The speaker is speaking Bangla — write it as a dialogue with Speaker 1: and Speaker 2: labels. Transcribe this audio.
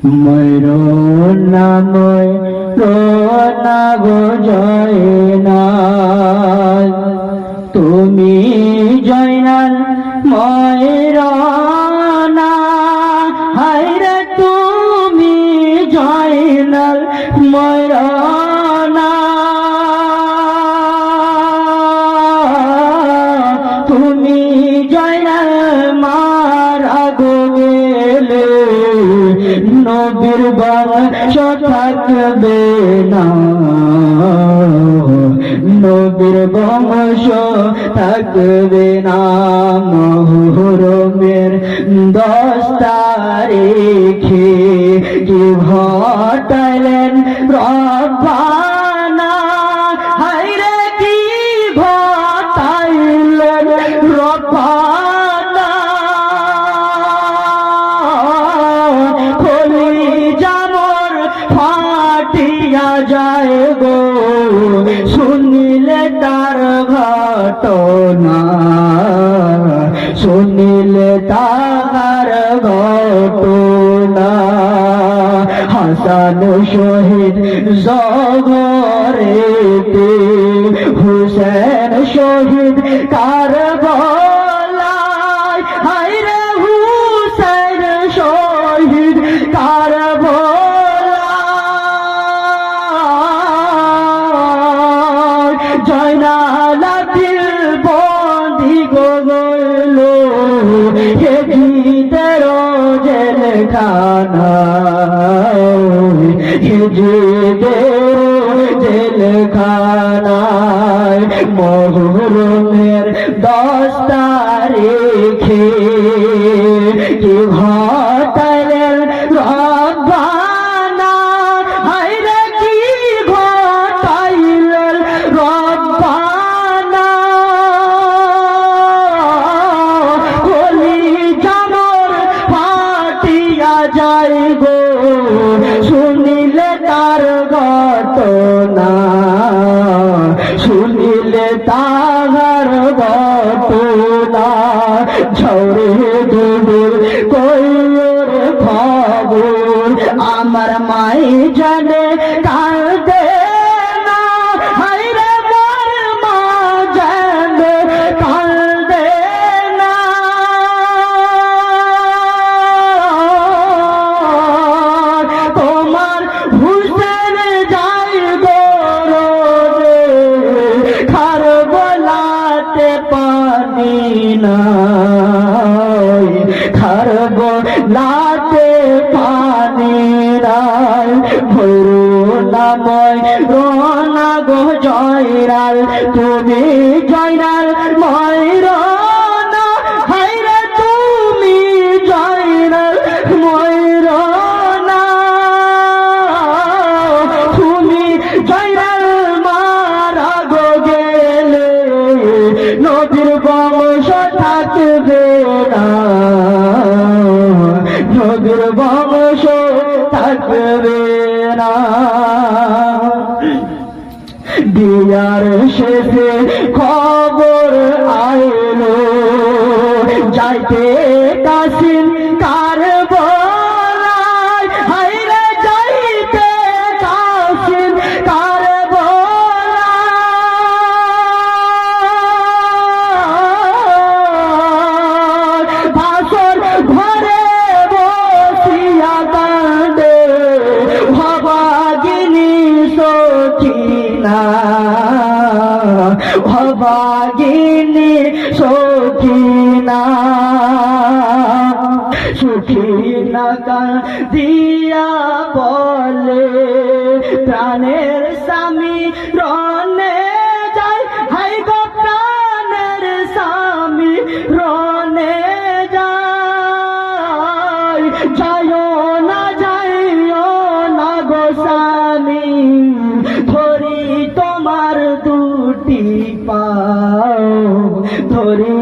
Speaker 1: ময়ূরনা ময়ূরনা গো জয়নাল, তুমি জয়নাল ময়ূরনা, হায়রে তুমি জয়নাল ময়ূরনা, তুমি জয়নাল মারা গো গেলে নবীর বংশ থাকবে না, নবীর বংশ থাকবে না। মুহররমের 10 তারিখে কি ঘটালেন রব্বানা, হায়রে কি ঘটাইলেন রব্বানা, ফাটিয়া যায় গো শুনিলে তার ঘটনা, শুনিলে তার ঘটনা। হাসান শহীদ জগরেতে, হুসেন শহীদ কারবালায়, হায়রে হুসেন শহীদ কারবালায়, জয়নালাতির বন্দি গো গইল হেজিদের জেলখানায়, হেজিদের জেলখানায়। মুহররমের 10 তারিখে কি ঘটালেন রব্বানা, হায়রে কি ঘটাইলেন রব্বানা, কলিজা মোর ফাটিয়া যায় গো শুনিলে তার ঘটনা, শুনিলে তার ঘটনা। ঝরে ডুবুর কইর খবর আমার মাই জানে কাঁদে না, হায়রে মোর মা জানে কাঁদে না। তোমার হুসেন যাই গো রোদে, খারবলাতে পানি নাই, খারবলাতে পানি নাই। ময়ূরনা ময়ূরনা গো জয়নাল, তুমি জয়নাল ময়ূরনা, হায়রে তুমি জয়নাল ময়ূরনা, তুমি জয়নাল মারা গো গেলে নবীর বংশ থাকবে না, নবীর বংশ থাকবে না। দিয়ার শেষে খবর আইলো যাইতে কাসিম কারবালায়, হায়রে যাইতে কাসিম কারবালায়। ভাষণ ঘরে বসিয়া কাঁদে ভবাগিনী সখিনা, ভবাগিনী সখিনা, সখিনা কাঁদিয়া বলে প্রাণের স্বামী রনে যায়, হাই গো প্রাণের স্বামী রনে যায়। যাইও না যাইও না গো স্বামী, ধরি তোমার দুটি পাও, ধরি